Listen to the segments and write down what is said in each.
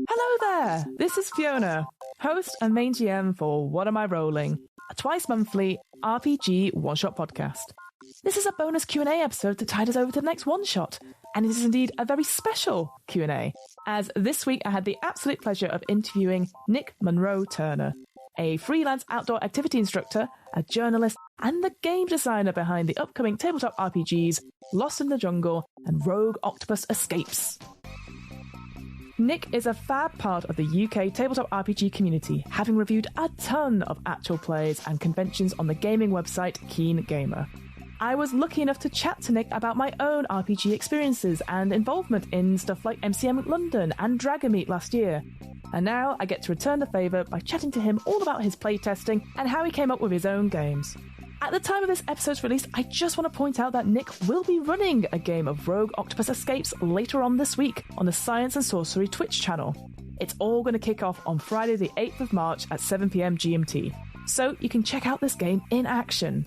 Hello there, this is Fiona, host and main GM for What Am I Rolling, a twice-monthly RPG one-shot podcast. This is a bonus Q&A episode to tide us over to the next one-shot, and it is indeed a very special Q&A, as this week I had the absolute pleasure of interviewing Nick Munro Turner, a freelance outdoor activity instructor, a journalist, and the game designer behind the upcoming tabletop RPGs Lost in the Jungle and Rogue Octopus Escapes. Nick is a fab part of the UK tabletop RPG community, having reviewed a ton of actual plays and conventions on the gaming website Keen Gamer. I was lucky enough to chat to Nick about my own RPG experiences and involvement in stuff like MCM London and Dragonmeet last year. And now I get to return the favour by chatting to him all about his playtesting and how he came up with his own games. At the time of this episode's release, I just want to point out that Nick will be running a game of Rogue Octopus Escapes later on this week on the Science and Sorcery Twitch channel. It's all going to kick off on Friday the 8th of March at 7pm GMT, so you can check out this game in action.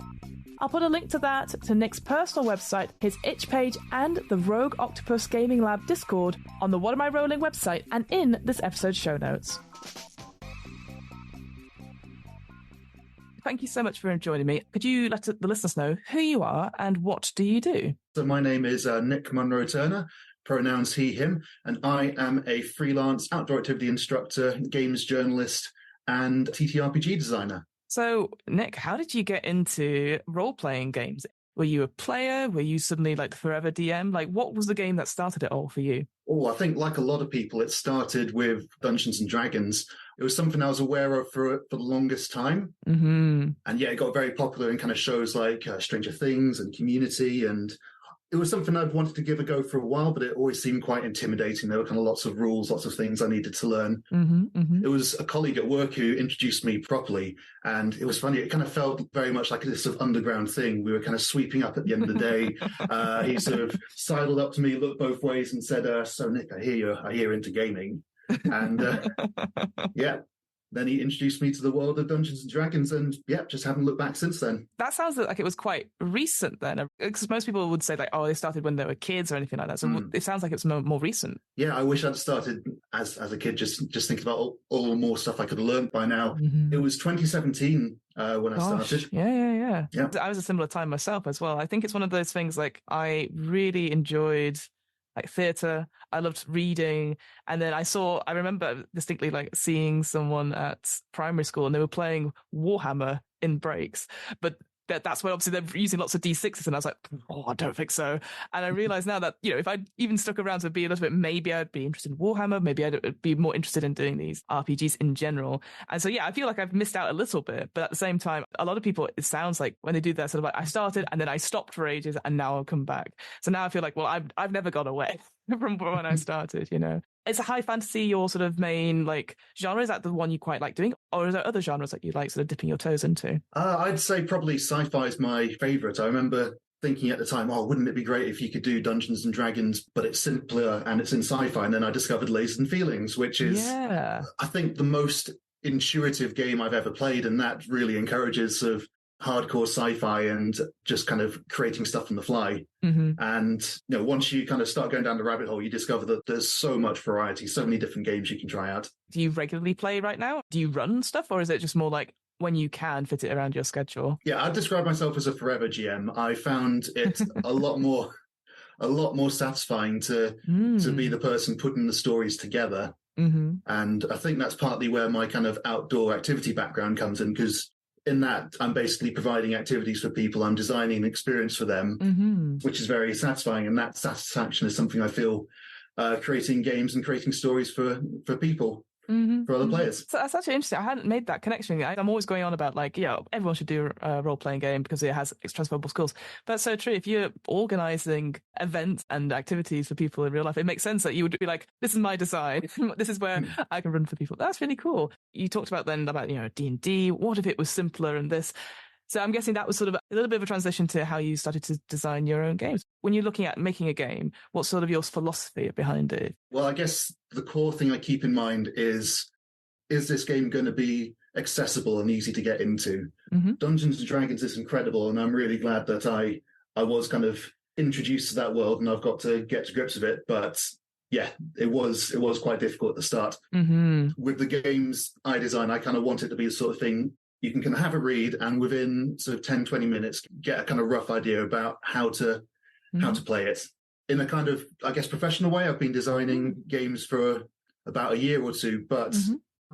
I'll put a link to that, to Nick's personal website, his itch page, and the Rogue Octopus Gaming Lab Discord on the What Am I Rolling website and in this episode's show notes. Thank you so much for joining me. Could you let the listeners know who you are and what do you do? So my name is Nick Munro Turner, pronouns he, him, and I am a freelance outdoor activity instructor, games journalist, and TTRPG designer. So, Nick, how did you get into role-playing games? Were you a player? Were you suddenly like the forever DM? Like, what was the game that started it all for you? Oh, I think like a lot of people, it started with Dungeons and Dragons. It was something I was aware of for the longest time. Mm-hmm. And yeah, it got very popular in kind of shows like Stranger Things and Community. And it was something I'd wanted to give a go for a while, but it always seemed quite intimidating. There were kind of lots of rules, lots of things I needed to learn. Mm-hmm, mm-hmm. It was a colleague at work who introduced me properly. And it was funny. It kind of felt very much like this sort of underground thing. We were kind of sweeping up at the end of the day. He sort of sidled up to me, looked both ways and said, so Nick, I hear you're into gaming. And yeah. Then he introduced me to the world of Dungeons & Dragons and, yeah, just haven't looked back since then. That sounds like it was quite recent then, because most people would say, like, oh, they started when they were kids or anything like that. So It sounds like it's more recent. Yeah, I wish I'd started as a kid, just thinking about all more stuff I could have learned by now. Mm-hmm. It was 2017 when I started. Yeah. I was a similar time myself as well. I think it's one of those things, like, I really enjoyed like theatre. I loved reading. And then I remember distinctly like seeing someone at primary school and they were playing Warhammer in breaks, but that's when obviously they're using lots of D6s and I was like, oh, I don't think so. And I realize now that, if I'd even stuck around to be a little bit, maybe I'd be interested in Warhammer, maybe I'd be more interested in doing these RPGs in general. And so, yeah, I feel like I've missed out a little bit, but at the same time, a lot of people, it sounds like when they do that sort of like, I started and then I stopped for ages and now I'll come back. So now I feel like, well, I've never gone away from when I started, Is a high fantasy your sort of main like genre? Is that the one you quite like doing? Or is there other genres that you like sort of dipping your toes into? I'd say probably sci-fi is my favourite. I remember thinking at the time, oh, wouldn't it be great if you could do Dungeons and Dragons, but it's simpler and it's in sci-fi. And then I discovered Lasers and Feelings, which is, I think, the most intuitive game I've ever played. And that really encourages sort of hardcore sci-fi and just kind of creating stuff on the fly. Mm-hmm. And once you kind of start going down the rabbit hole, you discover that there's so much variety, so many different games you can try out. Do you regularly play right now? Do you run stuff, or is it just more like when you can fit it around your schedule? Yeah, I'd describe myself as a forever GM. I found it a lot more satisfying to be the person putting the stories together. Mm-hmm. And I think that's partly where my kind of outdoor activity background comes in, because in that, I'm basically providing activities for people. I'm designing an experience for them, which is very satisfying. And that satisfaction is something I feel creating games and creating stories for people, for other players. So that's actually interesting. I hadn't made that connection. I'm always going on about like, everyone should do a role-playing game because it has transferable skills. But that's so true. If you're organising events and activities for people in real life, it makes sense that you would be like, this is my design. This is where I can run for people. That's really cool. You talked about then about, D&D. What if it was simpler and this? So I'm guessing that was sort of a little bit of a transition to how you started to design your own games. When you're looking at making a game, what's sort of your philosophy behind it? Well, I guess the core thing I keep in mind is this game going to be accessible and easy to get into. Mm-hmm. Dungeons and Dragons is incredible, and I'm really glad that I was kind of introduced to that world and I've got to get to grips with it. But yeah, it was quite difficult at the start. Mm-hmm. With the games I design, I kind of want it to be the sort of thing you can kind of have a read and within sort of 10, 20 minutes get a kind of rough idea about how to play it. In a kind of, I guess, professional way, I've been designing games for about a year or two, but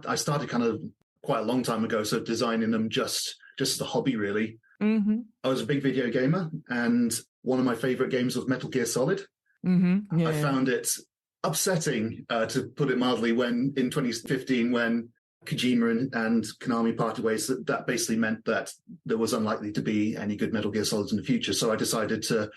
I started kind of quite a long time ago, so designing them just as a hobby, really. Mm-hmm. I was a big video gamer, and one of my favorite games was Metal Gear Solid. Mm-hmm. Yeah, I found it upsetting, to put it mildly, when in 2015, when Kojima and Konami parted ways, that basically meant that there was unlikely to be any good Metal Gear Solids in the future. So I decided to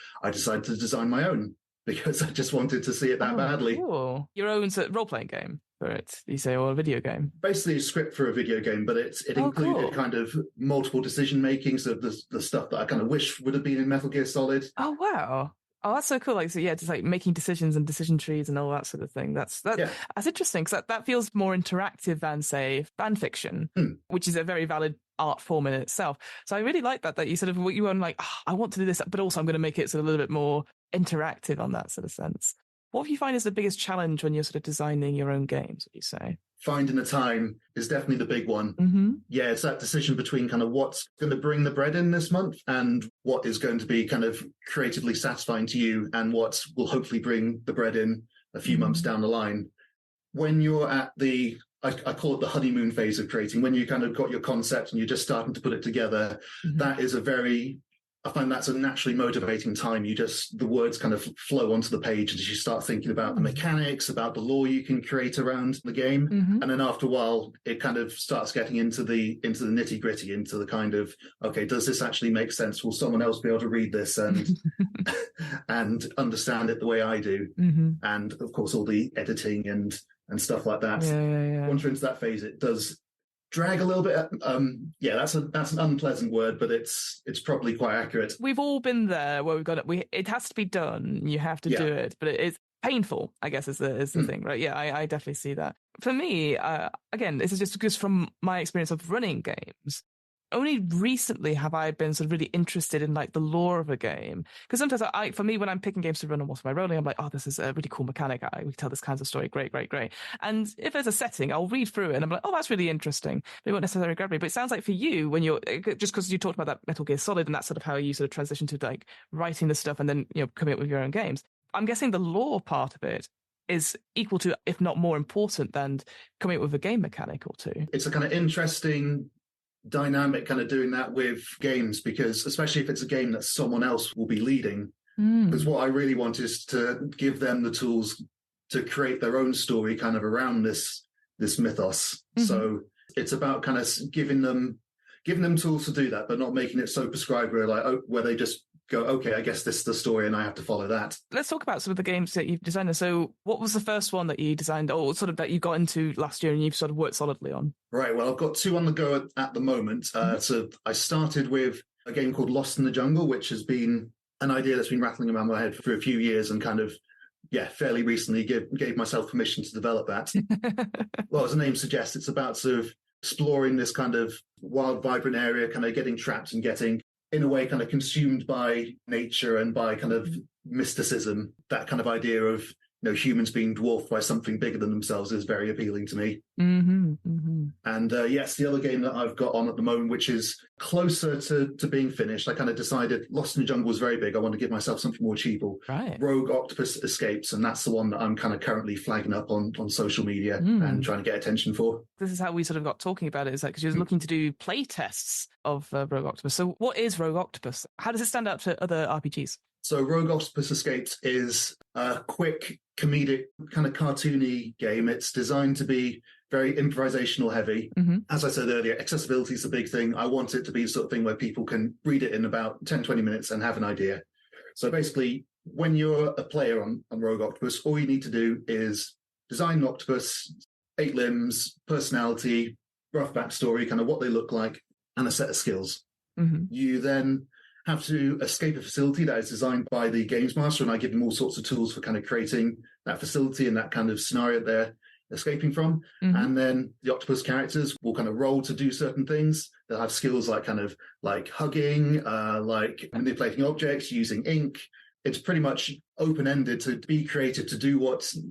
design my own, because I just wanted to see it that badly. Cool. Your own role-playing game for it, you say, or a video game? Basically a script for a video game, but it included kind of multiple decision-making, so the stuff that I kind of wish would have been in Metal Gear Solid. Oh, wow. Oh, that's so cool. Like, so yeah, just like making decisions and decision trees and all that sort of thing. That's interesting, because that feels more interactive than, say, fan fiction, which is a very valid art form in itself. So I really like that you sort of, you were like, I want to do this, but also I'm going to make it sort of a little bit more interactive on that sort of sense. What do you find is the biggest challenge when you're sort of designing your own games, would you say? Finding the time is definitely the big one. Mm-hmm. Yeah, it's that decision between kind of what's going to bring the bread in this month and what is going to be kind of creatively satisfying to you and what will hopefully bring the bread in a few months down the line. When you're at I call it the honeymoon phase of creating, when you kind of got your concept and you're just starting to put it together, that is I find that's a naturally motivating time. The words kind of flow onto the page as you start thinking about the mechanics, about the lore you can create around the game. And then after a while, it kind of starts getting into the nitty gritty, into the kind of, okay, does this actually make sense? Will someone else be able to read this and and understand it the way I do? And of course, all the editing and stuff like that. Yeah. Once you're into that phase, it does drag a little bit. That's an unpleasant word, but it's probably quite accurate. We've all been there where we've got it. It has to be done. You have to do it, but it's painful, I guess, is the thing, right? Yeah, I definitely see that. For me, again, this is just from my experience of running games. Only recently have I been sort of really interested in like the lore of a game. Because sometimes for me, when I'm picking games to run and what am I rolling, I'm like, oh, this is a really cool mechanic. We can tell this kinds of story. Great. And if there's a setting, I'll read through it and I'm like, oh, that's really interesting. But it won't necessarily grab me. But it sounds like for you, when you're, just because you talked about that Metal Gear Solid and that's sort of how you sort of transition to like writing the stuff and then, coming up with your own games. I'm guessing the lore part of it is equal to, if not more important than coming up with a game mechanic or two. It's a kind of interesting dynamic kind of doing that with games, because especially if it's a game that someone else will be leading, because what I really want is to give them the tools to create their own story kind of around this mythos. So it's about kind of giving them tools to do that, but not making it so prescribed where they just go, okay, I guess this is the story and I have to follow that. Let's talk about some of the games that you've designed. So what was the first one that you designed, or sort of that you got into last year and you've sort of worked solidly on? Right, well, I've got two on the go at the moment. So I started with a game called Lost in the Jungle, which has been an idea that's been rattling around my head for a few years, and kind of, fairly recently gave myself permission to develop that. Well, as the name suggests, it's about sort of exploring this kind of wild, vibrant area, kind of getting trapped and getting, in a way, kind of consumed by nature and by kind of mysticism. That kind of idea of, humans being dwarfed by something bigger than themselves is very appealing to me. And it's the other game that I've got on at the moment, which is closer to being finished. I kind of decided Lost in the Jungle was very big. I want to give myself something more achievable. Right. Rogue Octopus Escapes, and that's the one that I'm kind of currently flagging up on social media and trying to get attention for. This is how we sort of got talking about it, is that because you're looking to do play tests of Rogue Octopus. So what is Rogue Octopus? How does it stand out to other RPGs? So Rogue Octopus Escapes is a quick, comedic, kind of cartoony game. It's designed to be very improvisational heavy. As I said earlier, accessibility is the big thing. I want it to be the sort of thing where people can read it in about 10, 20 minutes and have an idea. So basically, when you're a player on Rogue Octopus, all you need to do is design an octopus, 8 limbs, personality, rough backstory, kind of what they look like, and a set of skills. You then have to escape a facility that is designed by the games master, and I give them all sorts of tools for kind of creating that facility and that kind of scenario there. escaping from. And then the octopus characters will kind of roll to do certain things. They'll have skills like kind of like hugging, like manipulating objects, using ink. It's pretty much open-ended to be creative, to do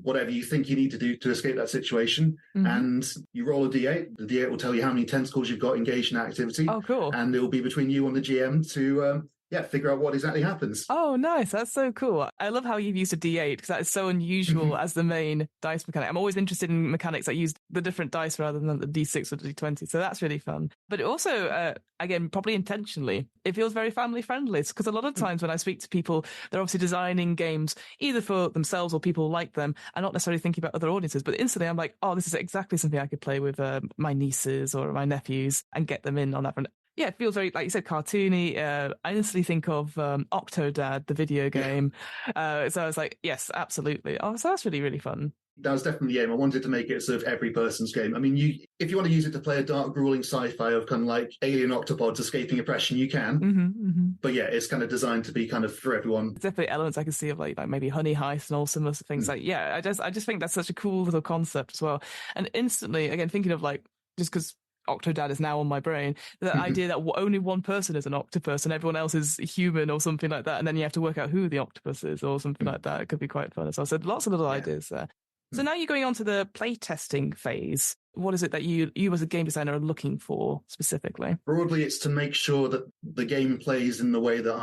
whatever you think you need to do to escape that situation. And you roll a D8. The D8 will tell you how many tentacles you've got engaged in that activity. Oh, cool. And it will be between you and the GM to figure out what exactly happens. Oh, nice. That's so cool. I love how you've used a D8 because that is so unusual as the main dice mechanic. I'm always interested in mechanics that use the different dice rather than the D6 or the D20. So that's really fun. But it also, again, probably intentionally, it feels very family friendly because a lot of times when I speak to people, they're obviously designing games either for themselves or people like them and not necessarily thinking about other audiences. But instantly I'm like, oh, this is exactly something I could play with my nieces or my nephews and get them in on that front. Yeah, it feels very, like you said, cartoony. I instantly think of Octodad, the video game. So I was like, yes, absolutely. Oh, so that's really, really fun. That was definitely the aim. I wanted to make it sort of every person's game. I mean, if you want to use it to play a dark, grueling sci-fi of kind of like alien octopods escaping oppression, you can. But yeah, it's kind of designed to be kind of for everyone. There's definitely elements I can see of like maybe Honey Heist and all similar things. Like, yeah, I just think that's such a cool little concept as well. And instantly, again, thinking of like, just because Octodad is now on my brain, the idea that only one person is an octopus and everyone else is human or something like that, and then you have to work out who the octopus is or something like that. It could be quite fun as well. So lots of little ideas there. So now you're going on to the playtesting phase. What is it that you as a game designer are looking for specifically? Broadly, it's to make sure that the game plays in the way that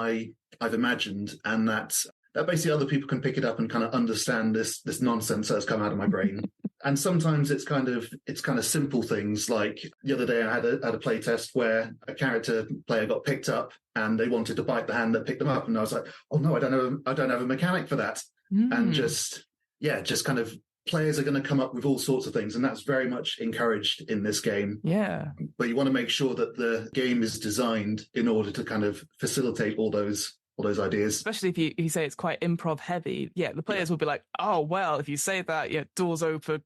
I've imagined, and that basically other people can pick it up and kind of understand this nonsense that's come out of my brain. And sometimes it's kind of simple things. Like the other day I had a play test where a character player got picked up and they wanted to bite the hand that picked them up, and I was like, oh no, I don't have a mechanic for that. And just kind of players are going to come up with all sorts of things, and that's very much encouraged in this game. Yeah. But you want to make sure that the game is designed in order to kind of facilitate all those ideas. Especially if you say it's quite improv heavy. Yeah, the players will be like, oh, well, if you say that, doors open.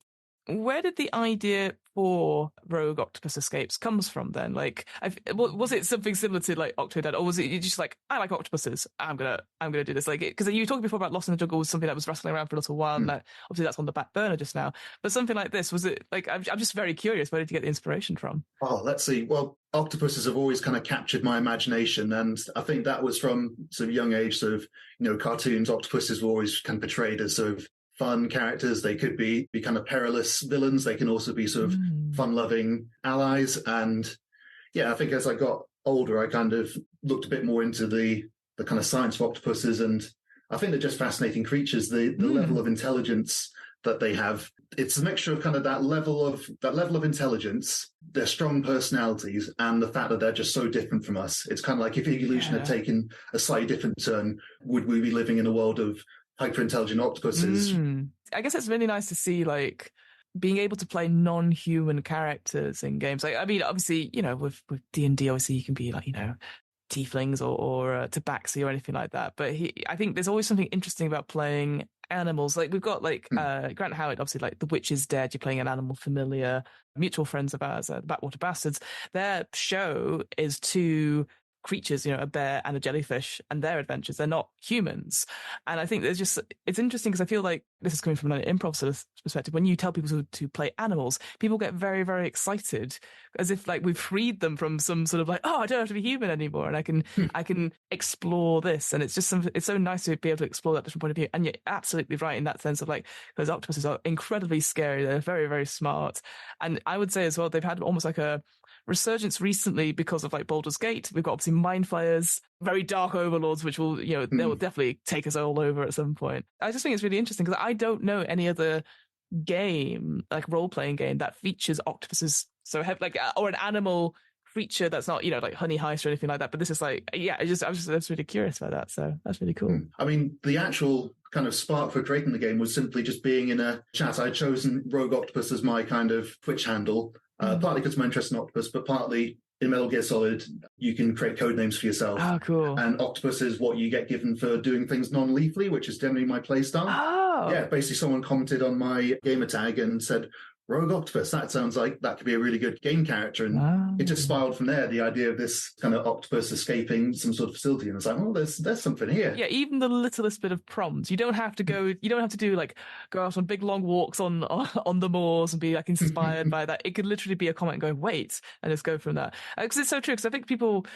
Where did the idea for Rogue Octopus Escapes comes from then? Like, was it something similar to like Octodad, or was it just like, I like octopuses, I'm gonna do this? Like, because you were talking before about Lost in the Jungle was something that was wrestling around for a little while, and obviously that's on the back burner just now. But something like this, was it like? I'm just very curious. Where did you get the inspiration from? Oh, let's see. Well, octopuses have always kind of captured my imagination, and I think that was from sort of young age. Sort of, cartoons. Octopuses were always kind of portrayed as sort of fun characters. They could be kind of perilous villains. They can also be sort of fun-loving allies. And yeah, I think as I got older, I kind of looked a bit more into the kind of science of octopuses, and I think they're just fascinating creatures. The level of intelligence that they have, it's a mixture of kind of that level of intelligence, their strong personalities, and the fact that they're just so different from us. It's kind of like if evolution had taken a slightly different turn, would we be living in a world of hyper-intelligent octopuses? I guess it's really nice to see, like, being able to play non-human characters in games. Like, I mean, obviously, with D&D, obviously you can be like, tieflings or tabaxi or anything like that. But I think there's always something interesting about playing animals. Like, we've got like Grant Howard, obviously, like The Witch is Dead. You're playing an animal familiar. Mutual friends of ours, the Backwater Bastards. Their show is two creatures, a bear and a jellyfish, and their adventures. They're not humans. And I think it's interesting because I feel like this is coming from an improv sort of perspective. When you tell people to play animals, people get very, very excited, as if like we've freed them from some sort of like, oh, I don't have to be human anymore, and I can explore this. And it's just it's so nice to be able to explore that different point of view. And you're absolutely right in that sense of like, those octopuses are incredibly scary. They're very, very smart. And I would say as well, they've had almost like a resurgence recently because of like Baldur's Gate. We've got obviously mind flayers, very dark overlords, which will, they will definitely take us all over at some point. I just think it's really interesting because I don't know any other game, like role-playing game, that features octopuses so heavy, like, or an animal creature that's not, like Honey Heist or anything like that. But this is like, I was really curious about that. So that's really cool. I mean, the actual kind of spark for creating the game was simply just being in a chat. I'd chosen Rogue Octopus as my kind of Twitch handle. Partly because of my interest in octopus, but partly in Metal Gear Solid, you can create code names for yourself. Oh, cool. And octopus is what you get given for doing things non-lethally, which is generally my play style. Oh. Yeah, basically someone commented on my gamer tag and said, Rogue Octopus, that sounds like that could be a really good game character. And it just spiraled from there, the idea of this kind of octopus escaping some sort of facility. And it's like, oh, there's something here. Yeah, even the littlest bit of prompt. You don't have to go go out on big long walks on the moors and be like inspired by that. It could literally be a comment going, wait, and just go from that. Because it's so true, because I think people,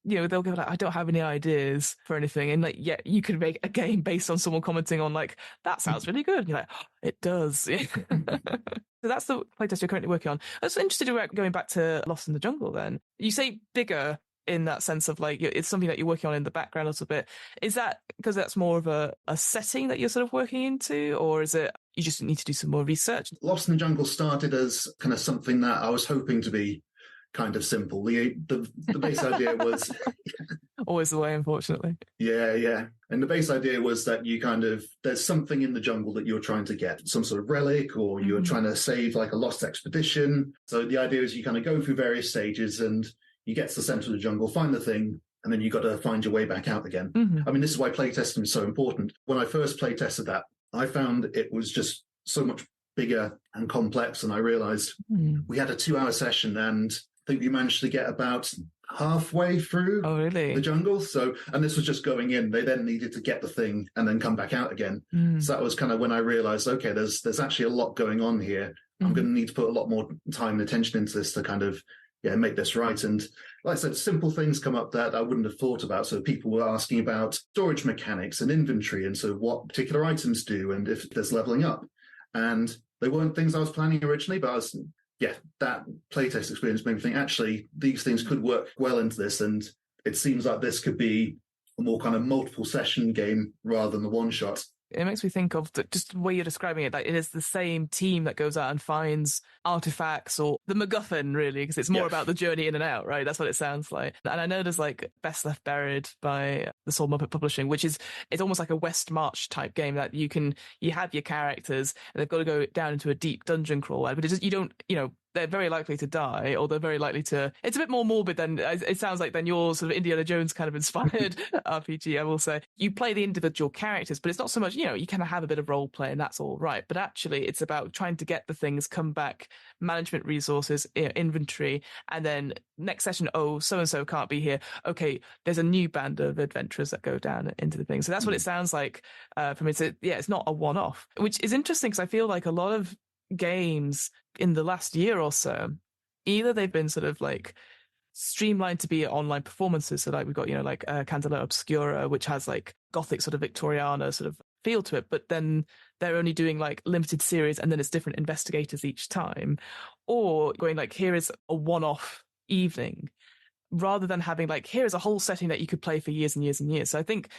they'll go like, I don't have any ideas for anything. And like, yeah, you could make a game based on someone commenting on like, that sounds really good. And you're like, oh, it does. So that's the playtest you're currently working on. I was interested in going back to Lost in the Jungle then. You say bigger in that sense of like, it's something that you're working on in the background a little bit. Is that because that's more of a setting that you're sort of working into, or is it you just need to do some more research? Lost in the Jungle started as kind of something that I was hoping to be kind of simple. The base idea was always the way, unfortunately. Yeah. And the base idea was that there's something in the jungle that you're trying to get, some sort of relic, or you're trying to save like a lost expedition. So the idea is you kind of go through various stages and you get to the center of the jungle, find the thing, and then you got to find your way back out again. I mean, this is why playtesting is so important. When I first playtested that, I found it was just so much bigger and complex, and I realized we had a 2-hour session, and I think we managed to get about halfway through the jungle. So, and this was just going in. They then needed to get the thing and then come back out again. So that was kind of when I realized, okay, there's actually a lot going on here. I'm going to need to put a lot more time and attention into this to kind of make this right. And like I said, simple things come up that I wouldn't have thought about. So people were asking about storage mechanics and inventory, and so what particular items do, and if there's leveling up. And they weren't things I was planning originally, but that playtest experience made me think, actually, these things could work well into this. And it seems like this could be a more kind of multiple session game rather than the one shot. It makes me think of just the way you're describing it, like it is the same team that goes out and finds artifacts, or the MacGuffin, really, because it's more about the journey in and out, right? That's what it sounds like. And I know there's like Best Left Buried by the Soul Muppet Publishing, which it's almost like a West March type game that you have your characters and they've got to go down into a deep dungeon crawl, but they're very likely to die, or they're very likely to... It's a bit more morbid than... It sounds like than your sort of Indiana Jones kind of inspired RPG, I will say. You play the individual characters, but it's not so much, you kind of have a bit of role play and that's all right. But actually, it's about trying to get the things, come back, management resources, inventory, and then next session, so-and-so can't be here. Okay, there's a new band of adventurers that go down into the thing. So that's what it sounds like for me. So, it's not a one-off, which is interesting because I feel like a lot of games in the last year or so, either they've been sort of like streamlined to be online performances. So like we've got, like Candela Obscura, which has like gothic sort of Victoriana sort of feel to it, but then they're only doing like limited series and then it's different investigators each time, or going like, here is a one-off evening, rather than having like, here is a whole setting that you could play for years and years and years. So I think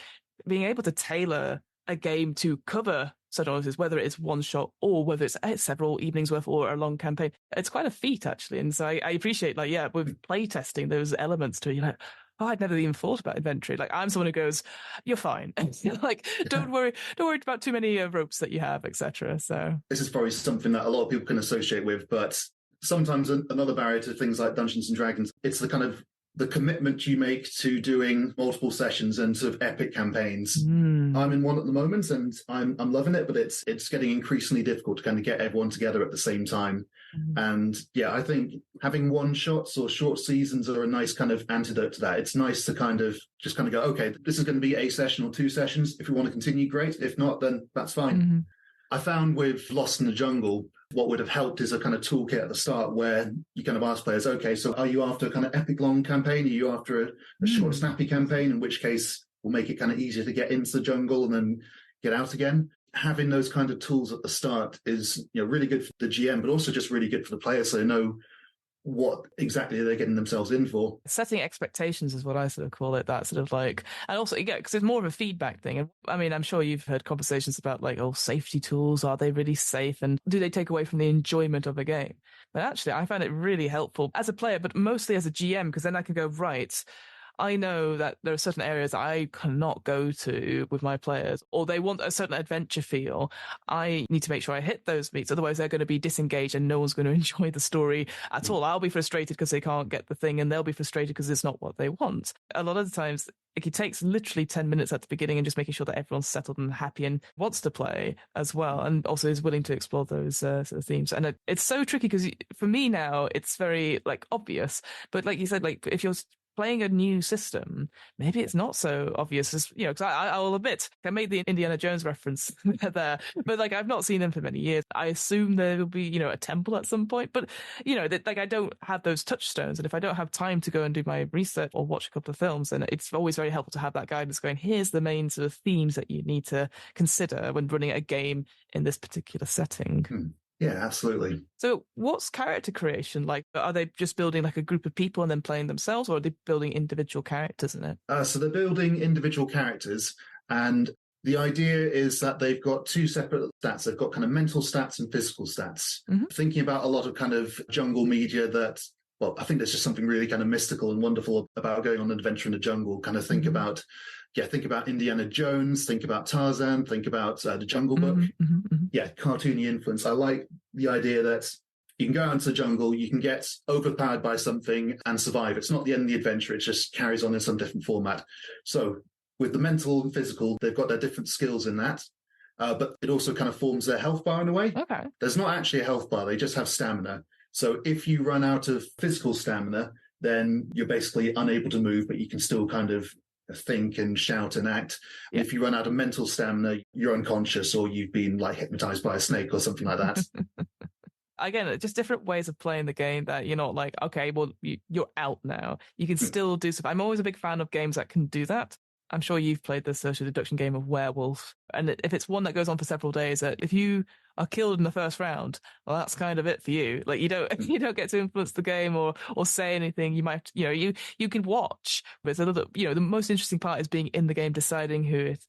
being able to tailor a game to cover such audiences, whether it's one shot or whether it's several evenings worth or a long campaign, it's quite a feat actually. And so I appreciate with playtesting those elements to it. You're like, oh, I'd never even thought about inventory. Like I'm someone who goes, you're fine. Like don't worry about too many ropes that you have, etc. So this is probably something that a lot of people can associate with, but sometimes another barrier to things like Dungeons and Dragons, it's the kind of the commitment you make to doing multiple sessions and sort of epic campaigns. I'm in one at the moment and I'm loving it, but it's getting increasingly difficult to kind of get everyone together at the same time. And I think having one shots or short seasons are a nice kind of antidote to that. It's nice to kind of go, okay, this is going to be a session or 2 sessions. If we want to continue, great. If not, then that's fine. I found with Lost in the Jungle, what would have helped is a kind of toolkit at the start where you kind of ask players, okay, so are you after a kind of epic long campaign? Are you after a short, snappy campaign? In which case, we'll make it kind of easier to get into the jungle and then get out again. Having those kind of tools at the start is really good for the GM, but also just really good for the players so they know what exactly they're getting themselves in for. Setting expectations is what I sort of call it, that sort of like, and also, because it's more of a feedback thing. And I mean, I'm sure you've heard conversations about like, safety tools, are they really safe? And do they take away from the enjoyment of a game? But actually, I found it really helpful as a player, but mostly as a GM, because then I can go, right, I know that there are certain areas I cannot go to with my players, or they want a certain adventure feel. I need to make sure I hit those beats. Otherwise, they're going to be disengaged and no one's going to enjoy the story at all. I'll be frustrated because they can't get the thing and they'll be frustrated because it's not what they want. A lot of the times, Like, it takes literally 10 minutes at the beginning and just making sure that everyone's settled and happy and wants to play as well, and also is willing to explore those sort of themes. And it's so tricky because for me now, it's very like obvious. But like you said, like if you're playing a new system, maybe it's not so obvious as, you know, because I will admit, I made the Indiana Jones reference there, but like I've not seen them for many years. I assume there will be, you know, a temple at some point, but you know, like I don't have those touchstones. And if I don't have time to go and do my research or watch a couple of films, then it's always very helpful to have that guidance going, here's the main sort of themes that you need to consider when running a game in this particular setting. Yeah, absolutely. So what's character creation like? Are they just building like a group of people and then playing themselves, or are they building individual characters in it? So they're building individual characters, and the idea is that they've got two separate stats. They've got kind of mental stats and physical stats. Thinking about a lot of kind of jungle media that, well, I think there's just something really kind of mystical and wonderful about going on an adventure in the jungle. Kind of think about Indiana Jones, think about Tarzan, think about the Jungle Book. Yeah, cartoony influence. I like the idea that you can go out into the jungle, you can get overpowered by something and survive. It's not the end of the adventure, it just carries on in some different format. So with the mental and physical, they've got their different skills in that. But it also kind of forms their health bar in a way. Okay. There's not actually a health bar, they just have stamina. So if you run out of physical stamina, then you're basically unable to move, but you can still kind of think and shout and act. Yeah. If you run out of mental stamina, you're unconscious, or you've been like hypnotized by a snake or something like that. Again, just different ways of playing the game that you're not like, okay, well, you're out now. You can still do stuff. I'm always a big fan of games that can do that. I'm sure you've played the social deduction game of Werewolf. And if it's one that goes on for several days, if you are killed in the first round, well, that's kind of it for you. Like you don't get to influence the game or say anything. You might, you can watch, but it's a little, the most interesting part is being in the game, deciding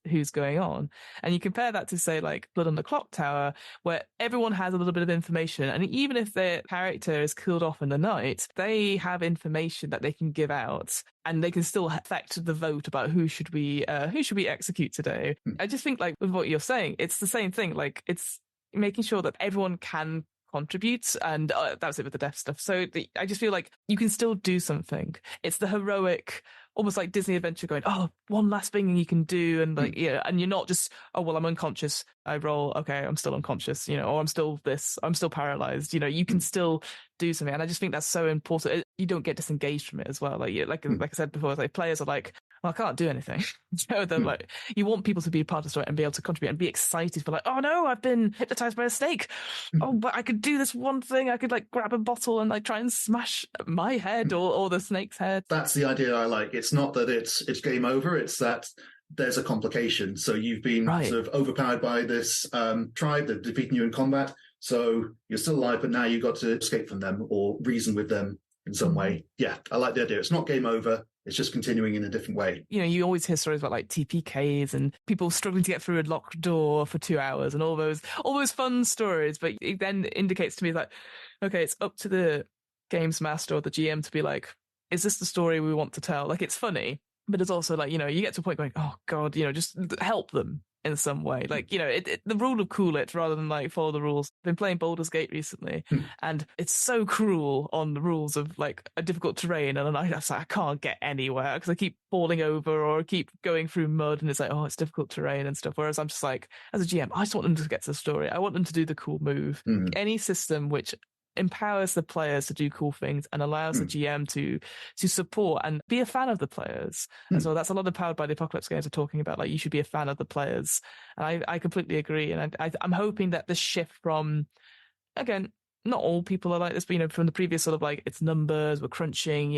who's going on. And you compare that to say like Blood on the Clock Tower, where everyone has a little bit of information. And even if their character is killed off in the night, they have information that they can give out, and they can still affect the vote about who should we execute today. I just think like with what you're saying, it's the same thing. Like it's making sure that everyone can contribute, and that was it with the death stuff. So I just feel like you can still do something. It's the heroic, almost like Disney adventure going, oh, one last thing you can do, and like and you're not just, oh well, I'm unconscious, I roll, okay, I'm still unconscious, or I'm still paralyzed. You can still do something, and I just think that's so important. You don't get disengaged from it as well. Like I said before, like players are like, well, I can't do anything. So they're like, you want people to be part of the story and be able to contribute and be excited for like, oh no, I've been hypnotized by a snake. Oh, but I could do this one thing. I could like grab a bottle and like try and smash my head or the snake's head. That's the idea I like. It's not that it's game over. It's that there's a complication. So you've been sort of overpowered by this tribe that defeating you in combat. So you're still alive, but now you've got to escape from them or reason with them in some way. Yeah, I like the idea. It's not game over. It's just continuing in a different way. You always hear stories about like TPKs and people struggling to get through a locked door for 2 hours and all those fun stories. But it then indicates to me that, okay, it's up to the games master or the GM to be like, is this the story we want to tell? Like, it's funny, but it's also like, you get to a point going, oh God, just help them in some way. Like, the rule of cool it rather than like follow the rules. I've been playing Baldur's Gate recently and it's so cruel on the rules of like a difficult terrain, and I can't get anywhere because I keep falling over or keep going through mud, and it's like, oh, it's difficult terrain and stuff. Whereas I'm just like, as a GM, I just want them to get to the story. I want them to do the cool move. Any system which empowers the players to do cool things and allows the GM to support and be a fan of the players. And so that's a lot of Powered by the Apocalypse games are talking about, like, you should be a fan of the players. And I completely agree. And I'm hoping that the shift from, again, not all people are like this, but, from the previous sort of like, it's numbers, we're crunching,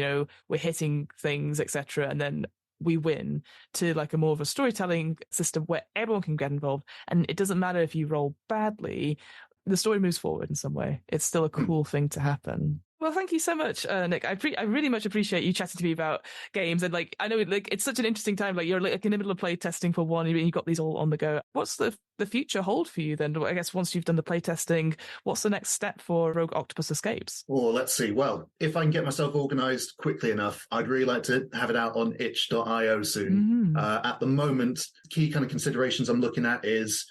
we're hitting things, etc. And then we win, to like a more of a storytelling system where everyone can get involved. And it doesn't matter if you roll badly, the story moves forward in some way. It's still a cool thing to happen. Well, thank you so much, Nick. I really much appreciate you chatting to me about games. And like, I know like it's such an interesting time. Like, you're like in the middle of play testing for one, and you got these all on the go. What's the future hold for you then? I guess once you've done the play testing, what's the next step for Rogue Octopus Escapes? Well, let's see. Well, if I can get myself organized quickly enough, I'd really like to have it out on itch.io soon. At the moment, key kind of considerations I'm looking at is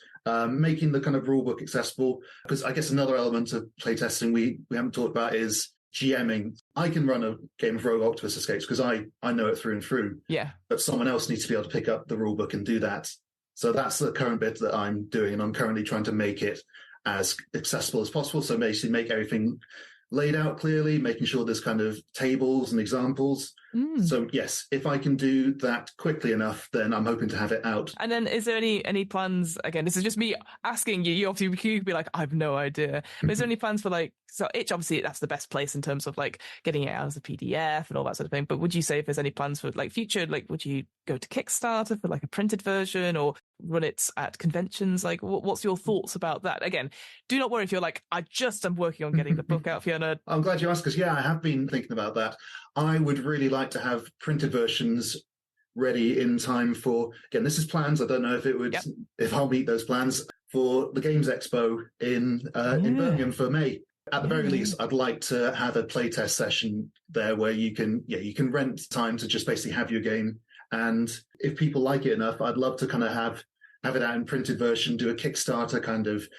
making the kind of rulebook accessible, because I guess another element of playtesting we haven't talked about is GMing, I can run a game of Rogue Octopus Escapes because I know it through and through. Yeah. But someone else needs to be able to pick up the rule book and do that. So that's the current bit that I'm doing, and I'm currently trying to make it as accessible as possible. So basically make everything laid out clearly, making sure there's kind of tables and examples. So yes, if I can do that quickly enough, then I'm hoping to have it out. And then is there any plans, again, this is just me asking you, you obviously you could be like, I have no idea, but is there any plans for like, so itch, obviously that's the best place in terms of like getting it out as a PDF and all that sort of thing, but would you say if there's any plans for like future, like would you go to Kickstarter for like a printed version or run it at conventions? Like what's your thoughts about that? Again, do not worry if you're like, I just am working on getting the book out, Fiona. I'm glad you asked, because I have been thinking about that. I would really like to have printed versions ready in time for, again, this is plans. I don't know if it would, if I'll meet those plans for the Games Expo in Birmingham for May. At the very least, I'd like to have a playtest session there where you can rent time to just basically have your game. And if people like it enough, I'd love to kind of have it out in printed version, do a Kickstarter, kind of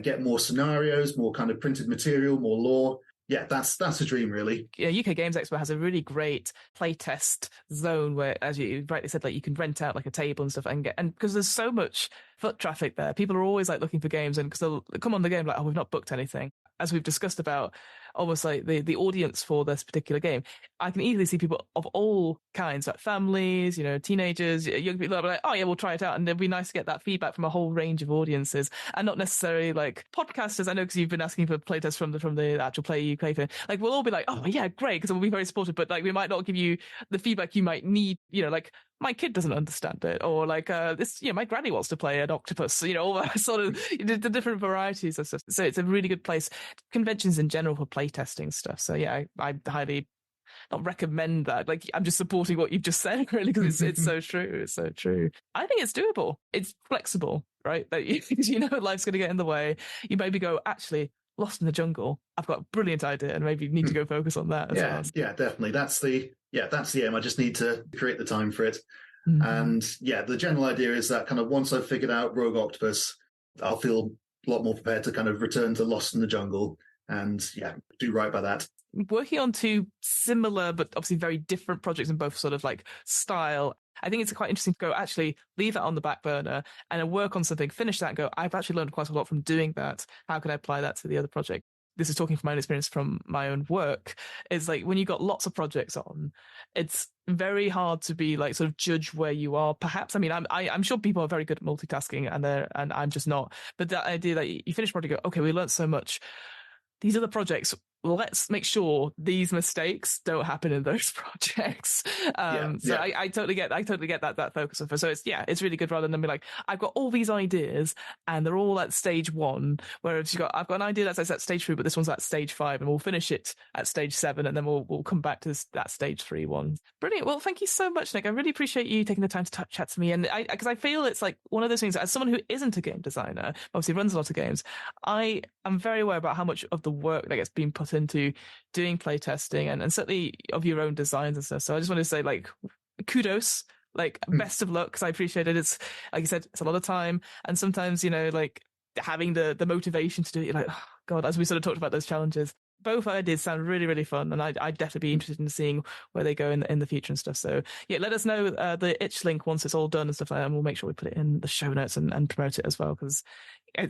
get more scenarios, more kind of printed material, more lore. Yeah, that's a dream, really. Yeah, UK Games Expo has a really great playtest zone where, as you rightly said, like you can rent out like a table and stuff and because there's so much foot traffic there, people are always like looking for games, and because they'll come on the game like, oh, we've not booked anything. As we've discussed about almost like the audience for this particular game, I can easily see people of all kinds, like families, teenagers, young people, like, oh yeah, we'll try it out. And it'd be nice to get that feedback from a whole range of audiences, and not necessarily like podcasters. I know because you've been asking for playtests from the actual Play UK thing. Like we'll all be like, oh yeah, great, because we'll be very supportive, but like we might not give you the feedback you might need, like my kid doesn't understand it, or like this, my granny wants to play an octopus, all that sort of the different varieties of stuff. So it's a really good place. Conventions in general for playtesting stuff. So yeah, I highly not recommend that. Like I'm just supporting what you've just said, really, because it's so true. It's so true. I think it's doable. It's flexible, right? That life's going to get in the way. You maybe go, actually, Lost in the Jungle, I've got a brilliant idea, and maybe you need to go focus on that as well. Yeah, definitely. That's the aim. I just need to create the time for it. And the general idea is that kind of once I've figured out Rogue Octopus, I'll feel a lot more prepared to kind of return to Lost in the Jungle and do right by that. Working on two similar but obviously very different projects in both sort of like style, I think it's quite interesting to go, actually leave that on the back burner and then work on something, finish that and go, I've actually learned quite a lot from doing that. How can I apply that to the other project? This is talking from my own experience from my own work. It's like when you've got lots of projects on, it's very hard to be like sort of judge where you are. Perhaps, I mean, I'm sure people are very good at multitasking and I'm just not. But that idea that you finish a project, go, okay, we learned so much. These other projects, let's make sure these mistakes don't happen in those projects. I totally get that focus of it. So it's really good rather than be like, I've got all these ideas and they're all at stage 1, whereas I've got an idea that's at stage 3, but this one's at stage 5, and we'll finish it at stage 7, and then we'll come back to that stage 3 one. Brilliant. Well, thank you so much, Nick. I really appreciate you taking the time to chat to me, and because I feel it's like one of those things, as someone who isn't a game designer, obviously runs a lot of games, I am very aware about how much of the work that gets being put into doing playtesting and certainly of your own designs and stuff. So I just want to say, like, kudos, like best of luck, because I appreciate it. It's like you said, it's a lot of time, and sometimes like having the motivation to do it, you're like, oh, God, as we sort of talked about those challenges. Both ideas sound really, really fun, and I'd definitely be interested in seeing where they go in the future and stuff. So yeah, let us know the itch link once it's all done and stuff like that, and we'll make sure we put it in the show notes and promote it as well, because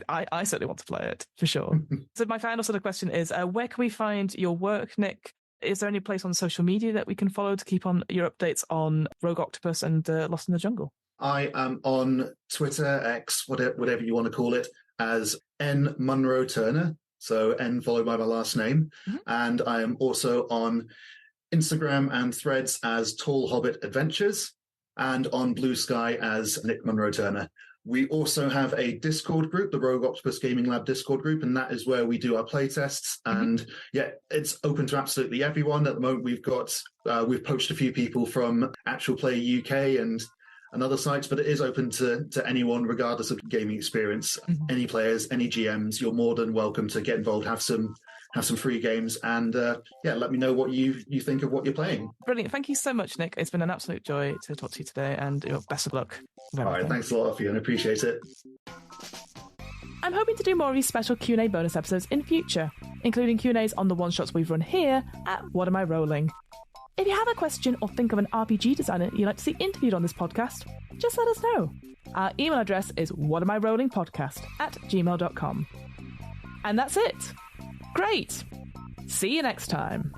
I certainly want to play it for sure. So my final sort of question is, where can we find your work, Nick? Is there any place on social media that we can follow to keep on your updates on Rogue Octopus and Lost in the Jungle? I am on Twitter, X, whatever you want to call it, as N Munro Turner. So N followed by my last name. And I am also on Instagram and Threads as Tall Hobbit Adventures, and on Blue Sky as Nick Munro Turner. We also have a Discord group, the Rogue Octopus Gaming Lab Discord group, and that is where we do our playtests. And it's open to absolutely everyone. At the moment, we've poached a few people from Actual Play UK and other sites, but it is open to anyone, regardless of gaming experience. Any players, any GMs, you're more than welcome to get involved, have some free games, and let me know what you think of what you're playing. Brilliant. Thank you so much, Nick. It's been an absolute joy to talk to you today, and best of luck. All right, thanks a lot, Fiona. Appreciate it. I'm hoping to do more of these special Q&A bonus episodes in future. including Q&As on the one-shots we've run here at What Am I Rolling. If you have a question or think of an RPG designer you'd like to see interviewed on this podcast, just let us know. Our email address is whatamirollingpodcast@gmail.com. And that's it. Great. See you next time.